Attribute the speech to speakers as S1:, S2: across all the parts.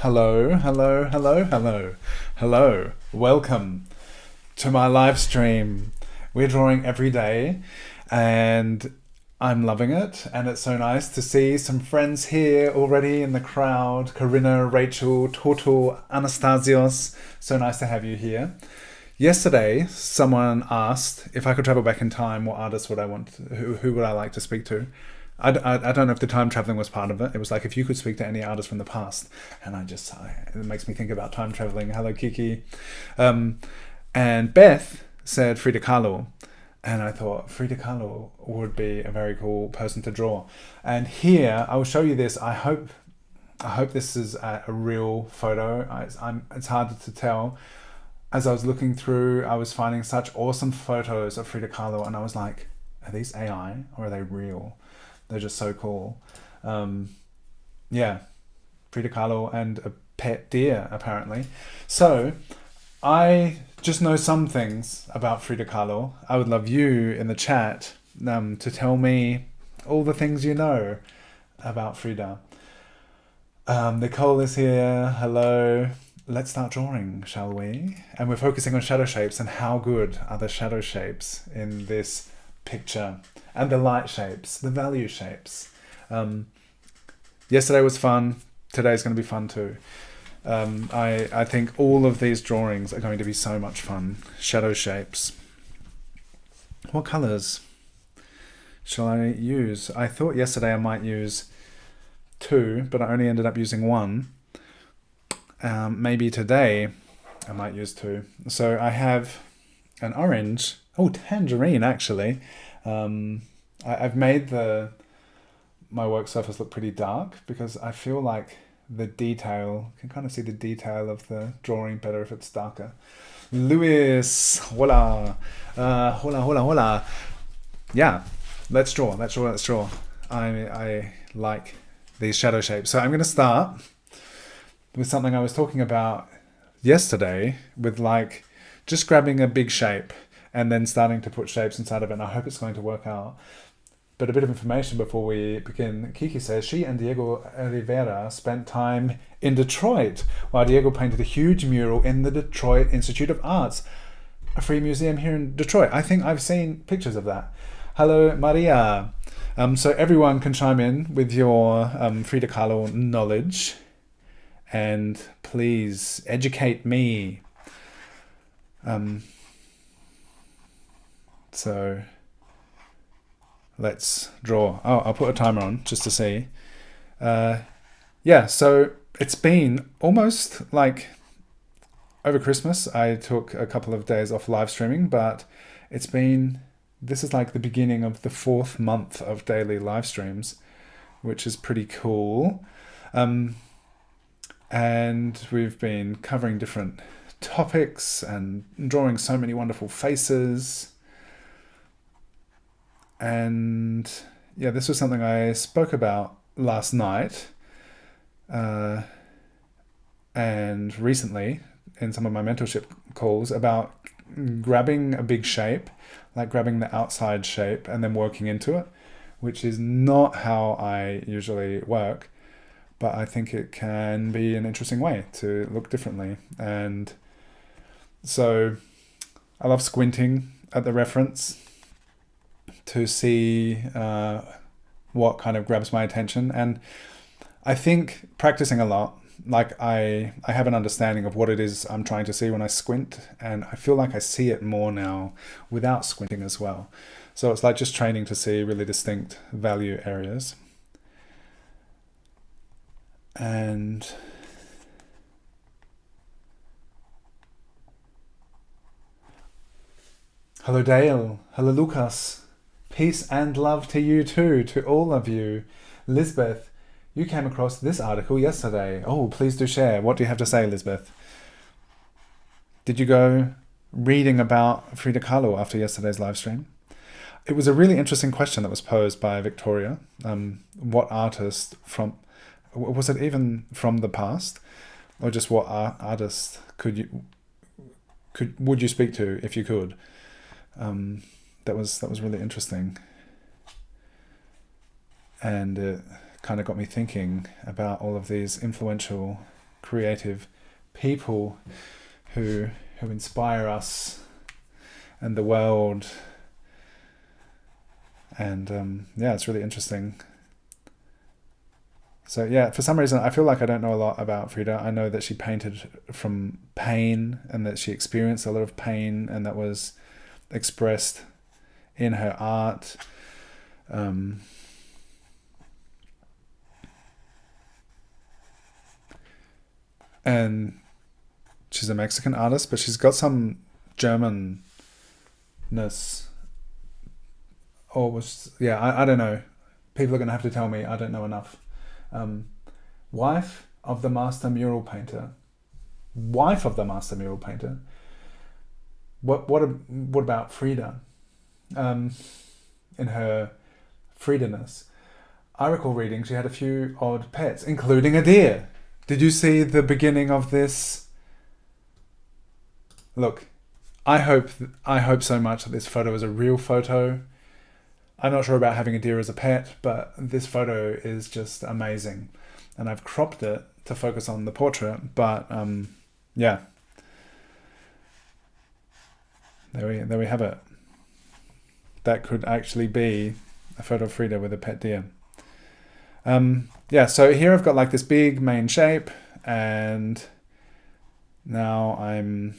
S1: Hello, hello, hello, hello, hello. Welcome to my live stream. We're drawing every day and I'm loving it. And it's so nice to see some friends here already in the crowd. Corinna, Rachel, Torto, Anastasios. So nice to have you here. Yesterday, someone asked if I could travel back in time, what artists would I want, who would I like to speak to? I don't know if the time traveling was part of it. It was like if you could speak to any artist from the past, and it makes me think about time traveling. Hello, Kiki. And Beth said Frida Kahlo, and I thought Frida Kahlo would be a very cool person to draw. And here I will show you this. I hope this is a real photo. It's hard to tell. As I was looking through, I was finding such awesome photos of Frida Kahlo, and I was like, are these AI or are they real? They're just so cool. Yeah, Frida Kahlo and a pet deer, apparently. So, I just know some things about Frida Kahlo. I would love you in the chat to tell me all the things you know about Frida. Nicole is here. Hello. Let's start drawing, shall we? And we're focusing on shadow shapes and how good are the shadow shapes in this picture, and the light shapes, the value shapes. Yesterday was fun. Today's going to be fun too. I think all of these drawings are going to be so much fun. Shadow shapes. What colors shall I use? I thought yesterday I might use 2, but I only ended up using 1. Maybe today I might use 2. So I have an orange. Oh, tangerine, actually. I've made my work surface look pretty dark because I feel like the detail, you can kind of see the detail of the drawing better if it's darker. Luis, hola. Hola, hola, hola. Yeah, let's draw. I like these shadow shapes. So I'm going to start with something I was talking about yesterday with like just grabbing a big shape and then starting to put shapes inside of it. And I hope it's going to work out. But a bit of information before we begin. Kiki says she and Diego Rivera spent time in Detroit while Diego painted a huge mural in the Detroit Institute of Arts, a free museum here in Detroit. I think I've seen pictures of that. Hello, Maria. So everyone can chime in with your Frida Kahlo knowledge. And please educate me. So let's draw. Oh, I'll put a timer on just to see. Yeah, so it's been almost like over Christmas. I took a couple of days off live streaming, but this is like the beginning of the 4th month of daily live streams, which is pretty cool. And we've been covering different topics and drawing so many wonderful faces. And yeah, this was something I spoke about last night and recently in some of my mentorship calls about grabbing a big shape, like grabbing the outside shape and then working into it, which is not how I usually work. But I think it can be an interesting way to look differently. And so I love squinting at the reference to see what kind of grabs my attention. And I think practicing a lot, like I have an understanding of what it is I'm trying to see when I squint. And I feel like I see it more now without squinting as well. So it's like just training to see really distinct value areas. And hello Dale, hello Lucas, peace and love to you too, to all of you. Lisbeth, you came across this article yesterday. Oh, please do share. What do you have to say, Lisbeth? Did you go reading about Frida Kahlo after yesterday's live stream? It was a really interesting question that was posed by Victoria. What artist was it even from the past, or just what artist would you speak to if you could? That was really interesting, and it kind of got me thinking about all of these influential creative people who inspire us and the world. And it's really interesting. So yeah, for some reason I feel like I don't know a lot about Frida. I know that she painted from pain and that she experienced a lot of pain, and that was expressed in her art. And she's a Mexican artist, but she's got some Germanness. I don't know. People are going to have to tell me. I don't know enough. Wife of the master mural painter. Wife of the master mural painter. What about Frida? In her Frida-ness, I recall reading she had a few odd pets, including a deer. Did you see the beginning of this? Look, I hope so much that this photo is a real photo. I'm not sure about having a deer as a pet, but this photo is just amazing. And I've cropped it to focus on the portrait, but there we have it. That could actually be a photo of Frida with a pet deer. So here I've got like this big main shape, and now I'm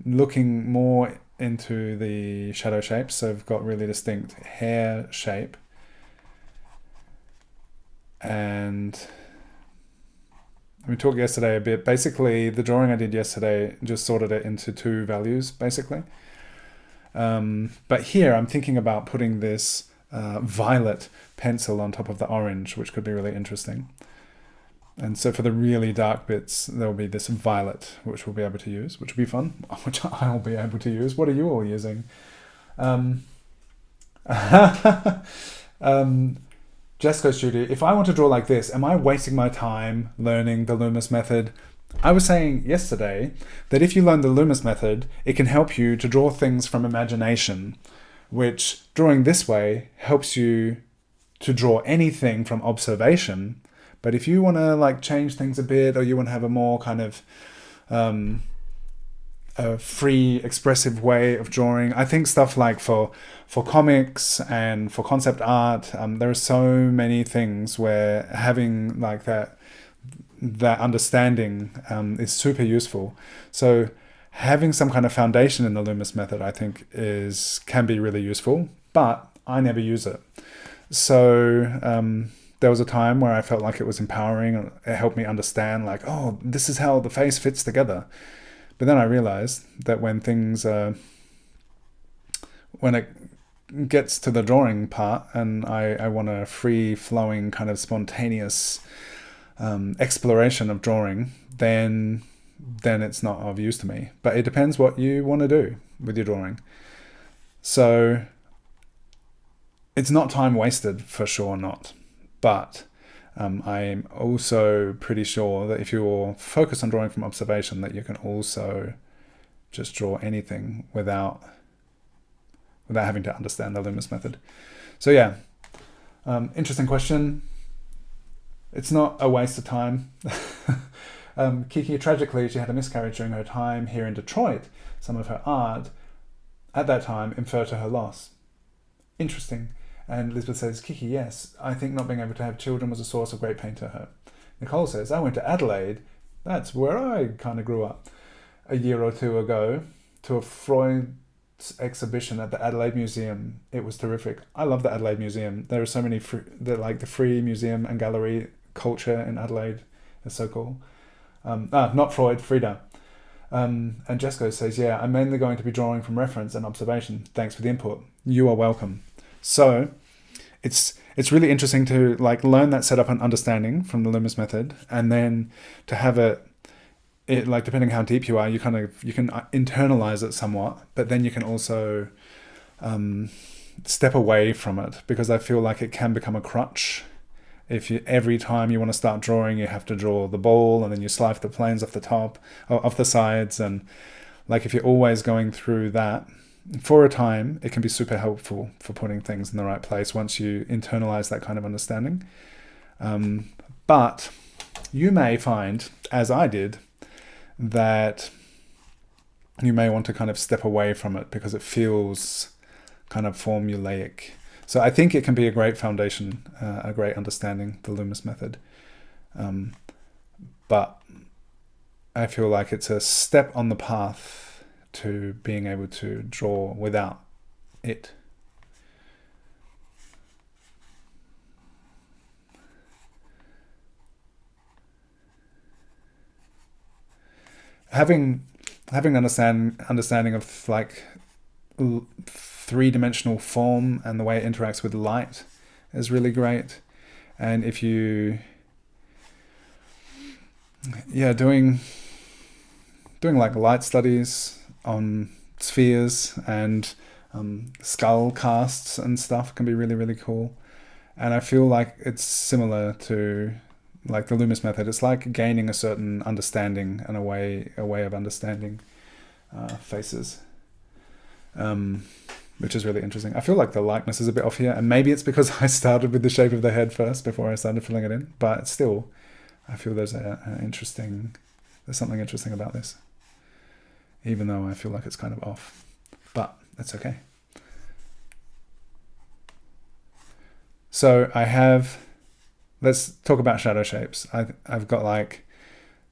S1: looking more into the shadow shapes. So I've got really distinct hair shape, and we talked yesterday a bit. Basically, the drawing I did yesterday just sorted it into two values, basically. But here I'm thinking about putting this violet pencil on top of the orange, which could be really interesting. And so for the really dark bits, there'll be this violet, which we'll be able to use, which will be fun, which I'll be able to use. What are you all using? Jessica Studio, if I want to draw like this, am I wasting my time learning the Loomis method? I was saying yesterday that if you learn the Loomis method, it can help you to draw things from imagination, which drawing this way helps you to draw anything from observation. But if you want to like change things a bit, or you want to have a more kind of a free, expressive way of drawing, I think stuff like for comics and for concept art, there are so many things where having like that understanding is super useful. So having some kind of foundation in the Loomis method, I think, can be really useful, but I never use it. So there was a time where I felt like it was empowering. It helped me understand, like, oh, this is how the face fits together. But then I realized that when it gets to the drawing part, and I want a free-flowing kind of spontaneous exploration of drawing, then it's not of use to me. But it depends what you want to do with your drawing. So it's not time wasted, for sure not. But I'm also pretty sure that if you're focused on drawing from observation, that you can also just draw anything without having to understand the Loomis method. So yeah, interesting question. It's not a waste of time. Kiki, tragically, she had a miscarriage during her time here in Detroit. Some of her art at that time infer to her loss. Interesting. And Elizabeth says, Kiki, yes, I think not being able to have children was a source of great pain to her. Nicole says, I went to Adelaide. That's where I kind of grew up. A year or two ago to a Freud's exhibition at the Adelaide Museum. It was terrific. I love the Adelaide Museum. There are so many the free museum and gallery culture in Adelaide is so cool. Not Freud, Frida. And Jessica says, yeah, I'm mainly going to be drawing from reference and observation. Thanks for the input. You are welcome. So it's really interesting to like learn that setup and understanding from the Loomis method, and then to have it like, depending how deep you are, you can internalize it somewhat, but then you can also step away from it, because I feel like it can become a crutch. If every time you want to start drawing, you have to draw the ball, and then you slice the planes off the top, or off the sides, and like if you're always going through that, for a time, it can be super helpful for putting things in the right place once you internalize that kind of understanding. But you may find, as I did, that you may want to kind of step away from it because it feels kind of formulaic. So I think it can be a great foundation, a great understanding, the Loomis method. But I feel like it's a step on the path to being able to draw without it. Having understanding of like three-dimensional form and the way it interacts with light is really great. And if you doing like light studies on spheres and skull casts and stuff can be really, really cool. And I feel like it's similar to like the Loomis method. It's like gaining a certain understanding and a way of understanding faces, which is really interesting. I feel like the likeness is a bit off here, and maybe it's because I started with the shape of the head first before I started filling it in. But still, I feel there's something interesting about this, even though I feel like it's kind of off. But that's okay. So let's talk about shadow shapes. I've got like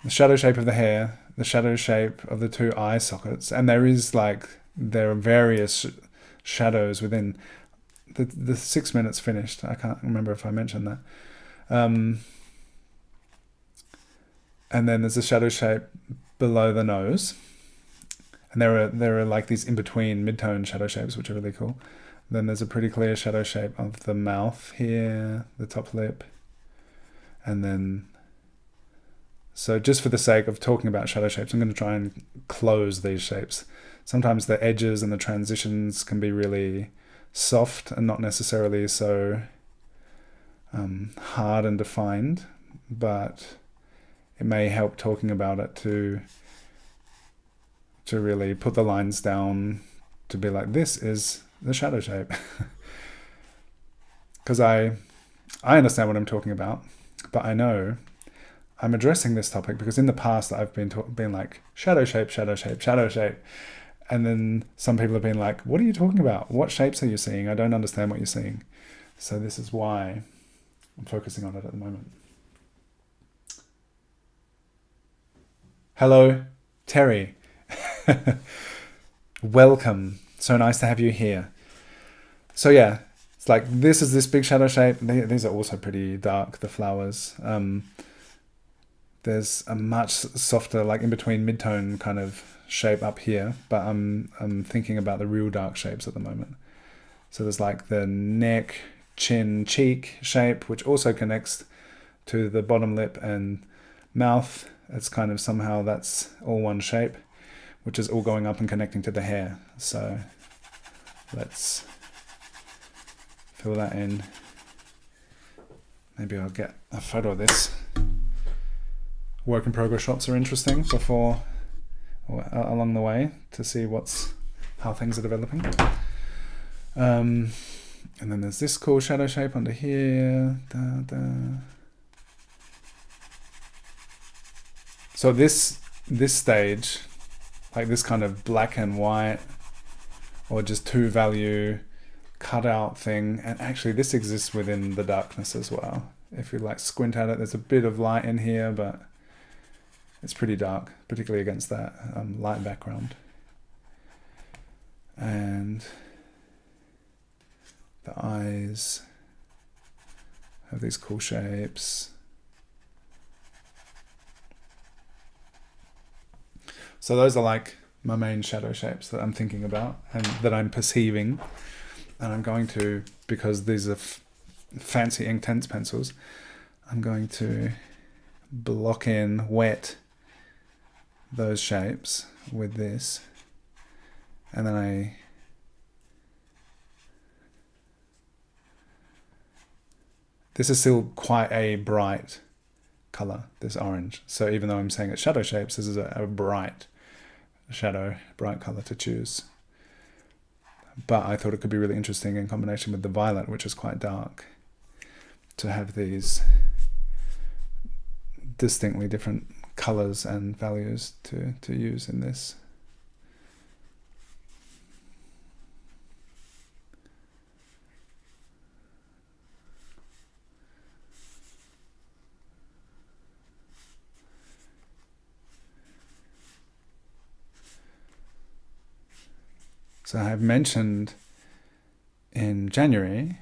S1: the shadow shape of the hair, the shadow shape of the two eye sockets, and there are various shadows within. The 6 minutes finished. I can't remember if I mentioned that. And then there's a shadow shape below the nose, and there are like these in between mid-tone shadow shapes which are really cool. Then there's a pretty clear shadow shape of the mouth here, the top lip. And then, so just for the sake of talking about shadow shapes, I'm going to try and close these shapes. Sometimes the edges and the transitions can be really soft and not necessarily so hard and defined, but it may help talking about it to really put the lines down, to be like, this is the shadow shape. Because I understand what I'm talking about, but I know I'm addressing this topic because in the past I've been like, shadow shape, shadow shape, shadow shape. And then some people have been like, what are you talking about? What shapes are you seeing? I don't understand what you're seeing. So this is why I'm focusing on it at the moment. Hello, Terry. Welcome. So nice to have you here. So yeah, it's like this is this big shadow shape. These are also pretty dark, the flowers. There's a much softer, like in between mid-tone kind of shape up here, but I'm thinking about the real dark shapes at the moment. So there's like the neck, chin, cheek shape, which also connects to the bottom lip and mouth. It's kind of somehow that's all one shape, which is all going up and connecting to the hair. So let's fill that in. Maybe I'll get a photo of this. Work in progress shots are interesting before or along the way to see how things are developing. And then there's this cool shadow shape under here. So this stage, like this kind of black and white or just two value cutout thing, and actually this exists within the darkness as well. If you like squint at it, there's a bit of light in here, but it's pretty dark, particularly against that light background. And the eyes have these cool shapes. So those are like my main shadow shapes that I'm thinking about and that I'm perceiving. And I'm going to, because these are fancy Inktense pencils, I'm going to block in wet those shapes with this. And then this is still quite a bright color, this orange. So even though I'm saying it's shadow shapes, this is a bright color to choose. But I thought it could be really interesting in combination with the violet, which is quite dark, to have these distinctly different colors and values to use in this. So I've mentioned in January,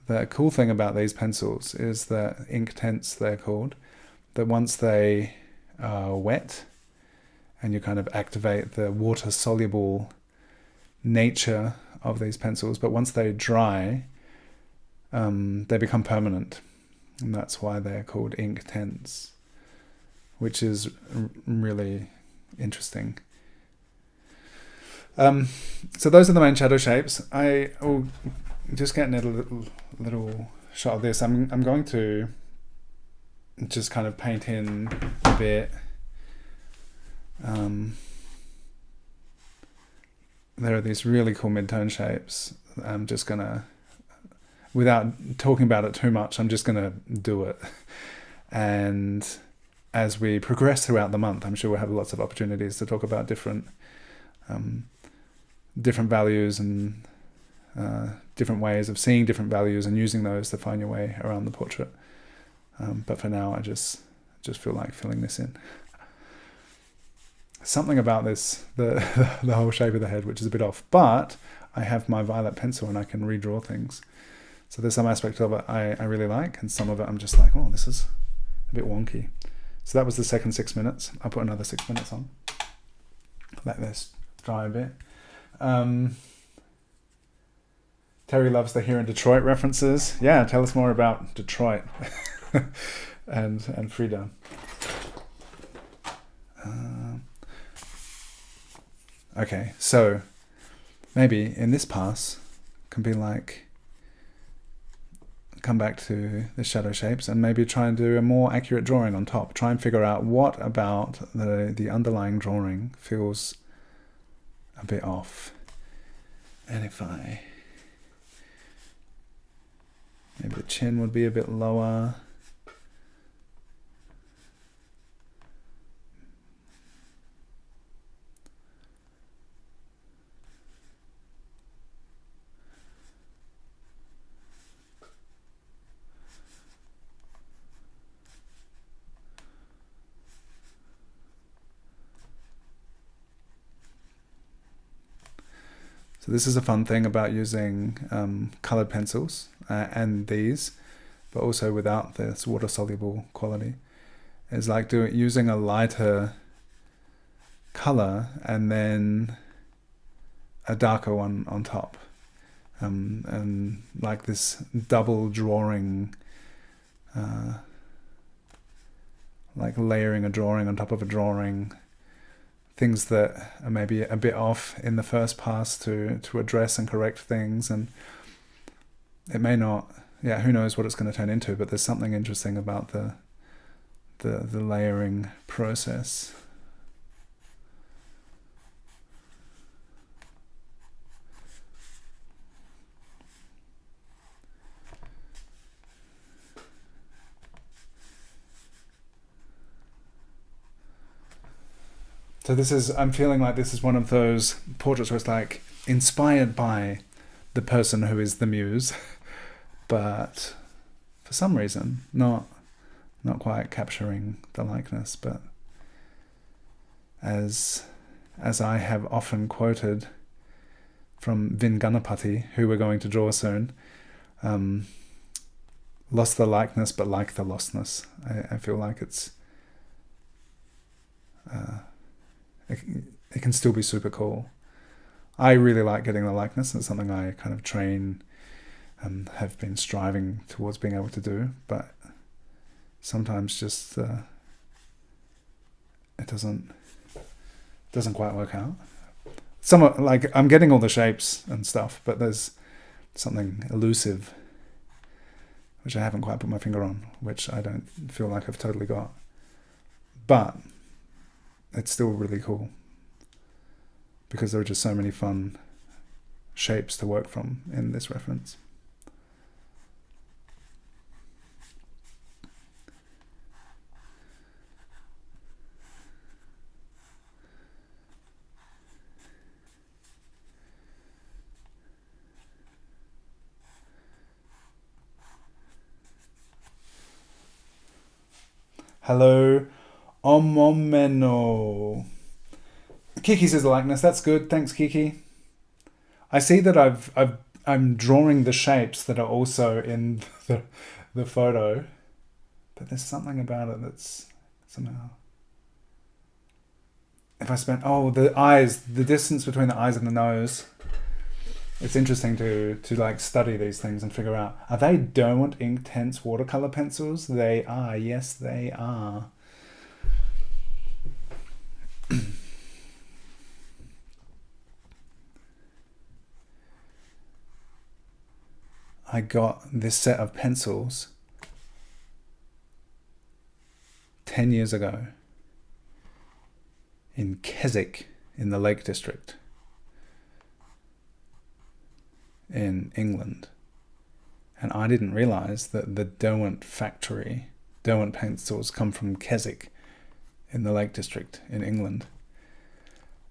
S1: the cool thing about these pencils is that ink tents, they're called, that once they are wet and you kind of activate the water-soluble nature of these pencils, but once they dry, they become permanent. And that's why they're called ink tents, which is really interesting. So those are the main shadow shapes. I will just get a little shot of this. I'm going to just kind of paint in a bit. There are these really cool mid-tone shapes. I'm just gonna, without talking about it too much, I'm just gonna do it. And as we progress throughout the month, I'm sure we'll have lots of opportunities to talk about different values and different ways of seeing different values and using those to find your way around the portrait. But for now, I just feel like filling this in. Something about this, the whole shape of the head, which is a bit off, but I have my violet pencil and I can redraw things. So there's some aspect of it I really like, and some of it I'm just like, oh, this is a bit wonky. So that was the second 6 minutes. I'll put another 6 minutes on. Let this dry a bit. Terry loves the Here in Detroit references. Yeah, tell us more about Detroit and Frida. Okay, so maybe in this pass can be like, come back to the shadow shapes and maybe try and do a more accurate drawing on top. Try and figure out what about the underlying drawing feels a bit off. And if maybe the chin would be a bit lower. So this is a fun thing about using colored pencils and these, but also without this water-soluble quality. It's like using a lighter color and then a darker one on top. And like this double drawing, like layering a drawing on top of a drawing, things that are maybe a bit off in the first pass to address and correct things, and it may not, who knows what it's going to turn into, but there's something interesting about the layering process. So I'm feeling like this is one of those portraits where it's like inspired by the person who is the muse, but for some reason not quite capturing the likeness. But as I have often quoted from Vin Ganapati, who we're going to draw soon, lost the likeness but like the lostness. I feel like it's it can still be super cool. I really like getting the likeness. It's something I kind of train and have been striving towards being able to do, but sometimes just it doesn't quite work out. Somewhat like I'm getting all the shapes and stuff, but there's something elusive which I haven't quite put my finger on, which I don't feel like I've totally got. But it's still really cool because there are just so many fun shapes to work from in this reference. Hello, Omomeno. Kiki says a likeness. That's good. Thanks, Kiki. I see that I'm drawing the shapes that are also in the photo, but there's something about it that's somehow. If I spent the eyes, the distance between the eyes and the nose. It's interesting to like study these things and figure out, are they Derwent Inktense watercolor pencils? They are. Yes, they are. I got this set of pencils 10 years ago in Keswick in the Lake District in England. And I didn't realize that the Derwent factory, Derwent pencils, come from Keswick in the Lake District in England.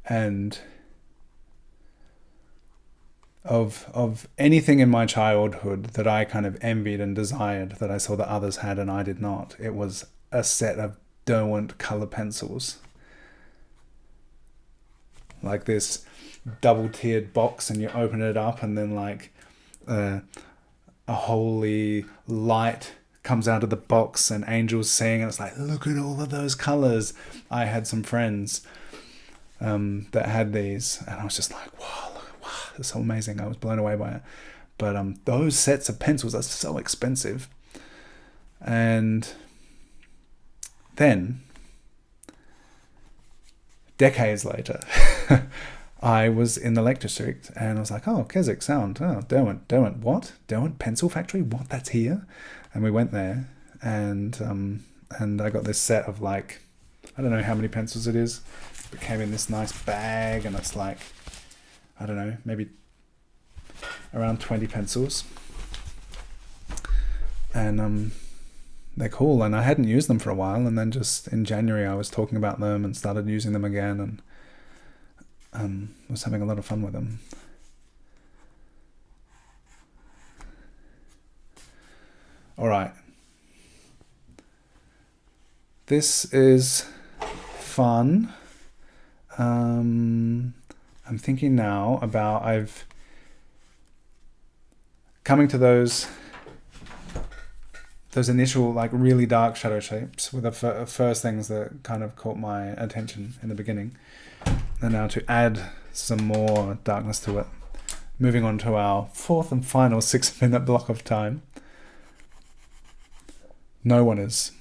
S1: And of anything in my childhood that I kind of envied and desired that I saw that others had and I did not, it was a set of Derwent color pencils. Like this double-tiered box, and you open it up and then like a holy light comes out of the box and angels sing, and it's like, look at all of those colors. I had some friends that had these, and I was just like, wow, it's so amazing. I was blown away by it. But those sets of pencils are so expensive. And then, decades later, I was in the Lake District, and I was like, oh, Keswick Sound. Oh, Derwent, what? Derwent Pencil Factory? What? That's here? And we went there, and I got this set of like, I don't know how many pencils it is. It came in this nice bag, and it's like, I don't know, maybe around 20 pencils. And they're cool, and I hadn't used them for a while, and then just in January I was talking about them and started using them again, and was having a lot of fun with them. All right. This is fun. I'm thinking now about coming to those initial like really dark shadow shapes were the first things that kind of caught my attention in the beginning. And now to add some more darkness to it, moving on to our fourth and final 6-minute block of time. No one has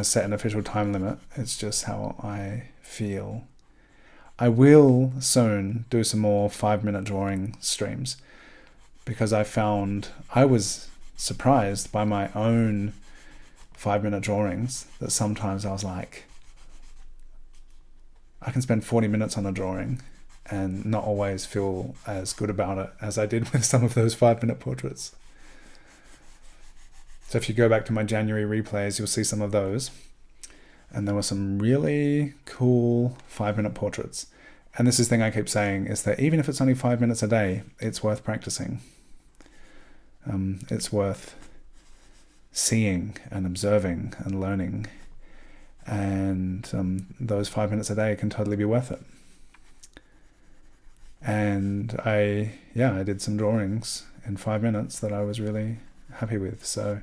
S1: set an official time limit. It's just how I feel. I will soon do some more 5-minute drawing streams, because I found I was surprised by my own 5-minute drawings that sometimes I was like, I can spend 40 minutes on a drawing and not always feel as good about it as I did with some of those 5-minute portraits. So if you go back to my January replays, you'll see some of those. And there were some really cool 5-minute portraits. And this is the thing I keep saying, is that even if it's only 5 minutes a day, it's worth practicing. It's worth seeing and observing and learning. And those 5 minutes a day can totally be worth it. And I did some drawings in 5 minutes that I was really happy with. So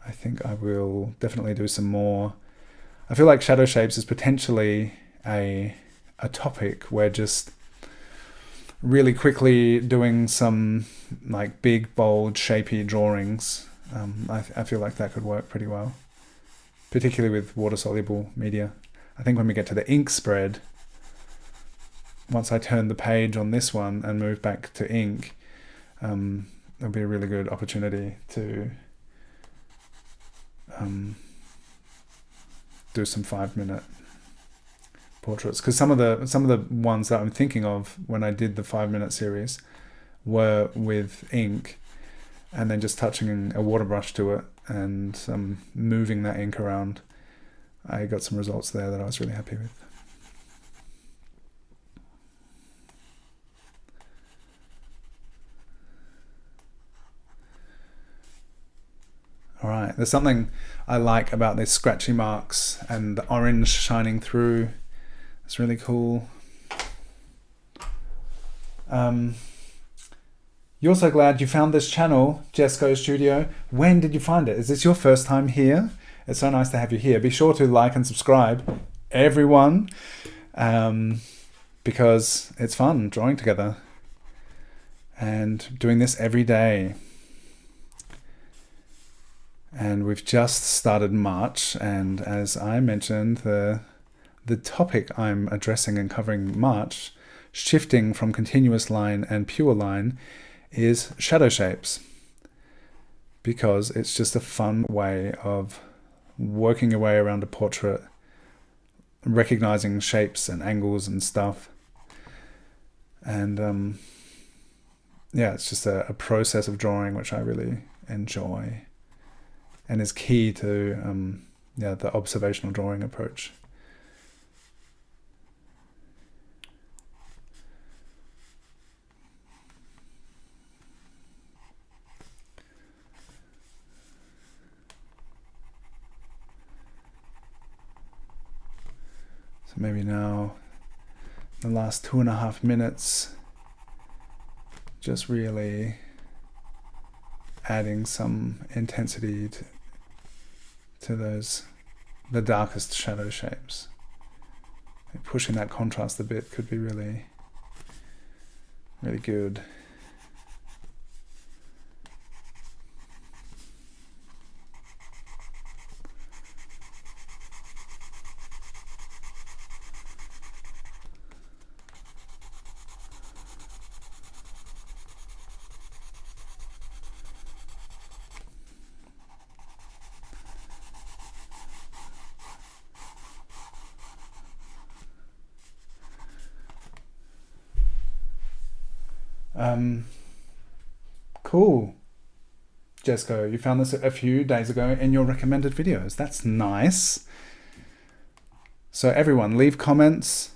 S1: I think I will definitely do some more. I feel like shadow shapes is potentially a topic where just really quickly doing some like big, bold, shapy drawings. I feel like that could work pretty well, particularly with water-soluble media. I think when we get to the ink spread, once I turn the page on this one and move back to ink, there'll be a really good opportunity to do some 5-minute portraits, because some of the ones that I'm thinking of when I did the 5-minute series were with ink, and then just touching a water brush to it and moving that ink around. I got some results there that I was really happy with. All right, There's something I like about these scratchy marks and the orange shining through. It's really cool. You're so glad you found this channel, Jesco Studio. When did you find it? Is this your first time here? It's so nice to have you here. Be sure to like and subscribe, everyone, because it's fun drawing together and doing this every day. And we've just started March, and as I mentioned, the topic I'm addressing and covering March, shifting from continuous line and pure line, is shadow shapes, because it's just a fun way of working your way around a portrait, recognizing shapes and angles and stuff. And yeah, it's just a process of drawing which I really enjoy and is key to the observational drawing approach. So maybe now, the last 2.5 minutes, just really adding some intensity to the darkest shadow shapes. Pushing that contrast a bit could be really, really good. Cool. Jesco, you found this a few days ago in your recommended videos. That's nice. So everyone, leave comments,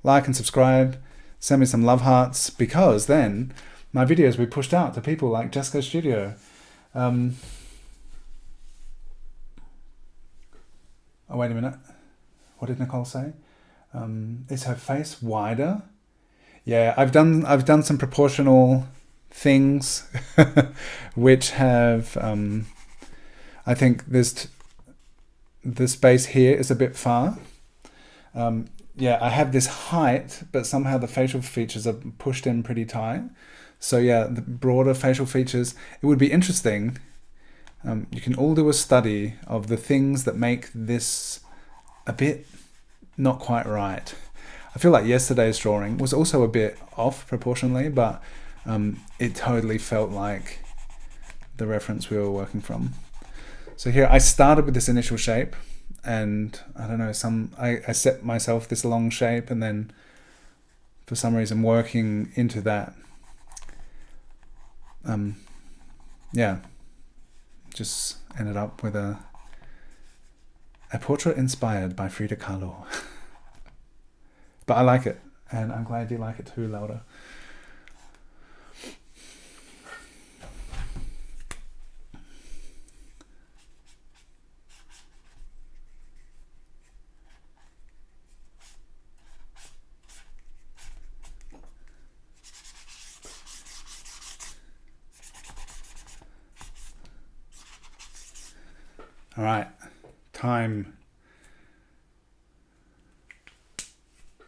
S1: like and subscribe, send me some love hearts, because then my videos will be pushed out to people like Jesco Studio. Oh, wait a minute. What did Nicole say? Is her face wider? Yeah, I've done some proportional things which have I think the space here is a bit far. Yeah, I have this height, but somehow the facial features are pushed in pretty tight. So yeah, the broader facial features, it would be interesting. You can all do a study of the things that make this a bit not quite right. I feel like yesterday's drawing was also a bit off proportionally, but it totally felt like the reference we were working from. So here I started with this initial shape, and I don't know, I set myself this long shape, and then for some reason working into that, yeah, just ended up with a portrait inspired by Frida Kahlo. But I like it, and I'm glad you like it too, Laura. All right, time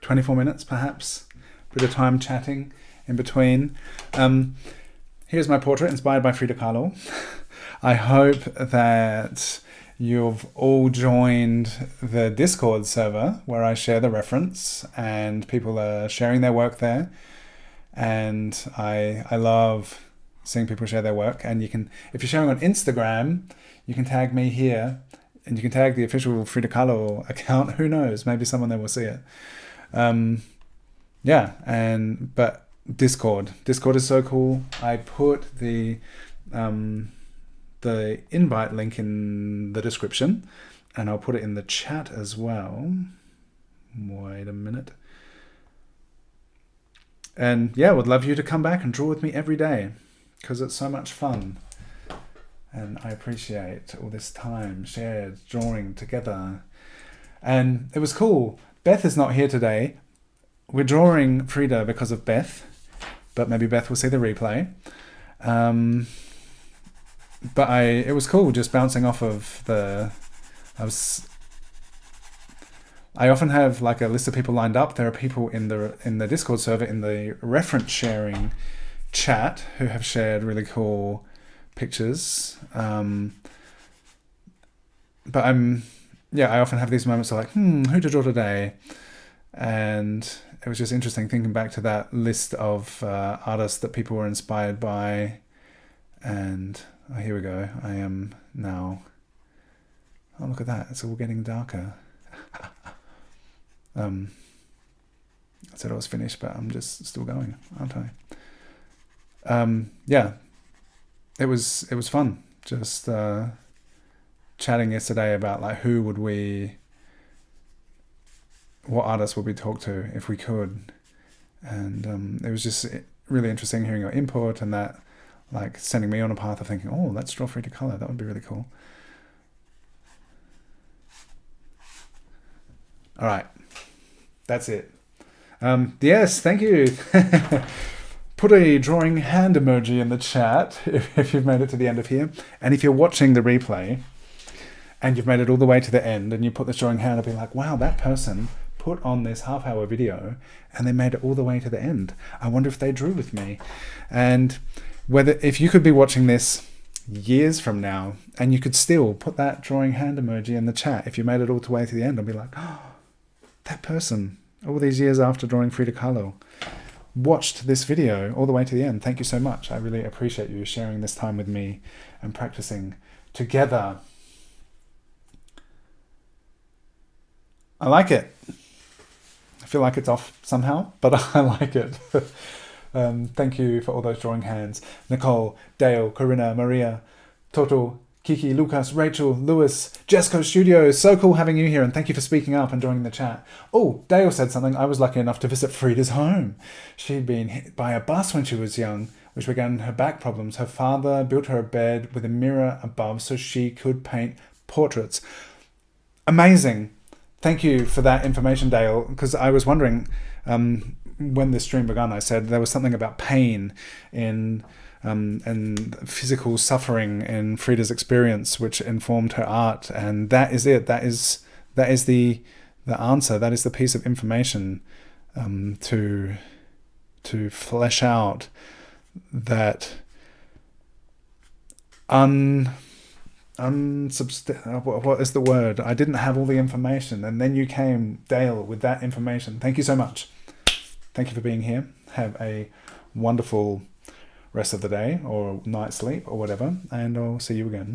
S1: 24 minutes perhaps, bit of time chatting in between. Here's my portrait inspired by Frida Kahlo. I hope that you've all joined the Discord server where I share the reference and people are sharing their work there. And I love seeing people share their work. And you can, if you're sharing on Instagram, you can tag me here, and you can tag the official Frida Kahlo account. Who knows? Maybe someone there will see it. Yeah, but Discord is so cool. I put the invite link in the description, and I'll put it in the chat as well. Wait a minute. And yeah, would love you to come back and draw with me every day, because it's so much fun. And I appreciate all this time shared, drawing together. And it was cool. Beth is not here today. We're drawing Frida because of Beth, but maybe Beth will see the replay. But it was cool just bouncing off of I often have like a list of people lined up. There are people in the Discord server in the reference sharing chat who have shared really cool pictures. But I often have these moments of like, who to draw today? And it was just interesting thinking back to that list of artists that people were inspired by. And here we go. I am now. Oh, look at that. It's all getting darker. I said I was finished, but I'm just still going, aren't I? It was fun. Just chatting yesterday about like what artists would we talk to if we could, and it was just really interesting hearing your input and that, like sending me on a path of thinking, oh, let's draw Frida Kahlo. That would be really cool. All right, that's it. Yes, thank you. Put a drawing hand emoji in the chat if you've made it to the end of here. And if you're watching the replay and you've made it all the way to the end and you put this drawing hand, I'll be like, wow, that person put on this half-hour video and they made it all the way to the end. I wonder if they drew with me. And if you could be watching this years from now and you could still put that drawing hand emoji in the chat, if you made it all the way to the end, I'll be like, oh, that person, all these years after drawing Frida Kahlo, watched this video all the way to the end. Thank you so much. I really appreciate you sharing this time with me and practicing together. I like it. I feel like it's off somehow, but I like it. Thank you for all those drawing hands. Nicole, Dale, Corinna, Maria, Toto, Kiki, Lucas, Rachel, Lewis, Jesco Studios. So cool having you here, and thank you for speaking up and joining the chat. Oh, Dale said something. I was lucky enough to visit Frida's home. She'd been hit by a bus when she was young, which began her back problems. Her father built her a bed with a mirror above so she could paint portraits. Amazing. Thank you for that information, Dale, because I was wondering, when this stream began, I said there was something about pain and physical suffering in Frida's experience, which informed her art, and that is it. That is the answer. That is the piece of information to flesh out that what is the word? I didn't have all the information, and then you came, Dale, with that information. Thank you so much. Thank you for being here. Have a wonderful rest of the day or night sleep or whatever, and I'll see you again.